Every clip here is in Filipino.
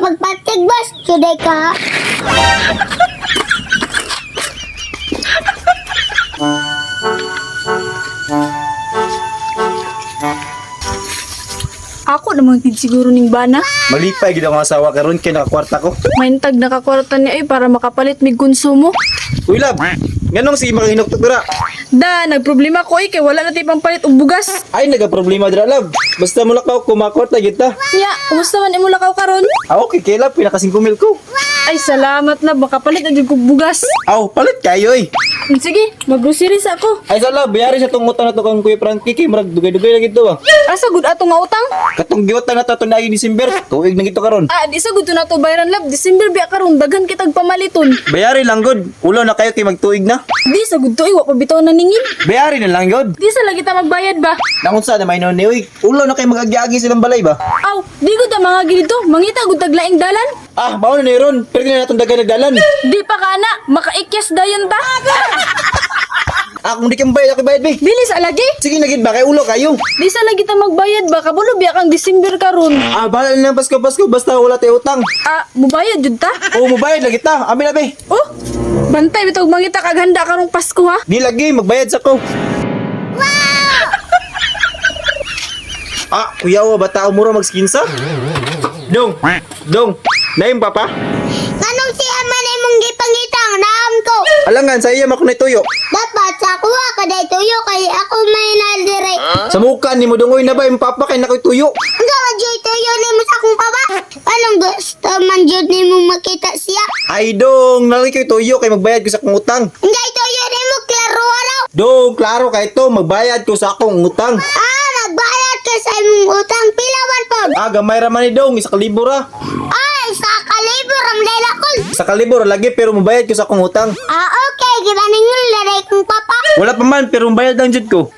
magpatigbas, today ka. Ako naman gid siguro ning bana. Malipay gid ang asawa karon kay nakakwarta ko. Maintag nakakwarta niya para makapalit mig konsumo. Uy lab, nganong si makahinuktok dira? Da, nagproblema ko kay wala na tay pampalit og bugas. Ay nagaproblema dira lab. Basta mo lakaw kumakwarta gid ta. Nya, kumusta man imo lakaw karon? Okay kay lab pinaka 5 mil ko. Ay salamat na makapalit og kog bugas. Aw, palit kayo eh. Sige, mag-groceries ako. Ay sala, bayari sa tong utang na to kang Kuya Frankie kay murag dugay-dugay lang ito ah. Asa gud ato nga utang? Katong giwatan na to na December, tuig na gito karon. Di sa gud na to bayaran lab. December biya karon daghan kitag pamaliton. Bayari lang god. Ulo na kayo kay magtuig na. Di sa gud to wa pa bitaw na ningin. Bayari na lang god. Di sa lagi ta magbayad ba? Nangunsa na may noon ni uy. Ulo na kay magagi silang balay ba? Aw, di gud ta mga gilito. Mangita gud taglaing dalan. Ah, mao na ni ron. Pero na natong dagan nagdalan. Di pa kana makaikyas dayon ta. Ah, kung di ka mabayad, ako bayad be. Bilis alagi. Sige na gid ba kay ulo kayo. Di sa lagi ta magbayad ba kabulo biya kang December karon. Ah, bahala na lang Pasko basta wala tayo utang. Mubayad jud ta? Oo, mabayad lagi ta. Amin na be. Oh, bantay bitog mangita kag handa karong Pasko ha. Di lagi magbayad sa ko. Ah, kuya wa bata mura magskinsa? Dong. Naim papa. Anong siya man imong gipangitang naam ko? Alangan sa iya makunay tuyo. Dapat sa kuha ka day tuyo kay ako may naldirect. Sa mukha ni mo dungoy na ba yung papa kay nakoy tuyo. Ang gawad jud tuyo ni mo sa akong papa. Anong gusto man jud ni mo makita siya? Ay dong, nalagi kay tuyo kay magbayad ko sa akong utang. Ngay tuyo ni mo klaro araw. Dong, klaro kay to, magbayad ko sa akong utang. Magbayad ka sa imong utang pilawan po. Ah, gamay ra man ni dong, 1,000 ra. Ay, sa kalibur ang delakol. 1,000 ra lagi pero mabayad ko sa akong utang. Okay, gibaningol na day kong papa. Wala pa man pero mabayad lang jud ko.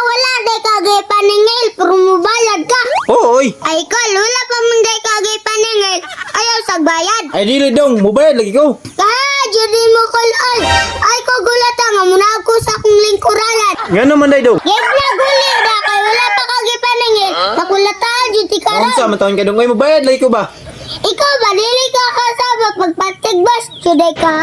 Wala day kagay paningil, pero mubayad ka. Oy. Ay, kol, wala pa man day kagay paningil. Ayaw sagbayad. Ay dili dong, mabayad lagi ko. Judi mo kol, ay ko gulata nga muna ako sa akong lingkuranan. Ngano man day dong? Gip na guli na kay wala pa kagay paningil. Nakulata, Judi karon. Unsa man taon ka dong, ay mabayad lagi ko ba? Ikaw ba, dili ka kasabot magpatigbas, Juday ka?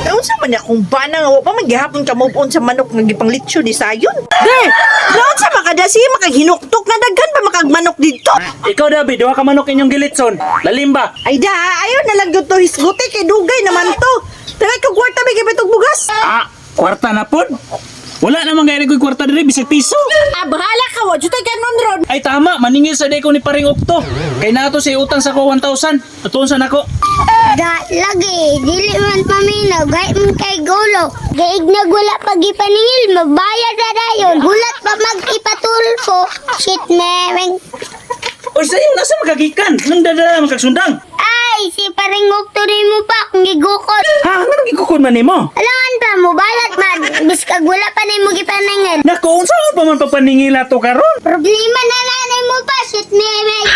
Unsa man niya kung bana nga wa pa magihapon ka move on sa manok nga gipanglitsyo ni sayon. De, laon sa makadasi makaghinuktok na daghan pa makagmanok dito. Ikaw David, duha ka manok inyong gilitson. Lalim ba? Ay da, ayaw na lang to hisguti kay dugay naman to. Tagay ka kwarta may kibitog bugas. Kwarta na pod. Wala namang gaya ko'y kwarta diri bisag piso. Bahala ka wa jutay kanon ron. Ay tama, maningil sa day ko ni paring Okto. Kay nato si utang sa ko 1,000. Atuon sa nako. Da, lagi, dili man paminaw, gay man kay gulo. Gaig na gula pag ipaningil, mabayad na dayon. Gulat pa mag-ipatulfo, shit memeng. Oy sayo nasa magagikan. Nang dadala magagsundang. Ay, si paringok to rin mo pa kung gigukot. Ha, nang gikukod man nimo? Alangan pa mo, balat man. Biska gula pa ni mo gipaningil. Nako, unsa pa man papaningil ato karon? Problema na nanay mo pa, shit memeng.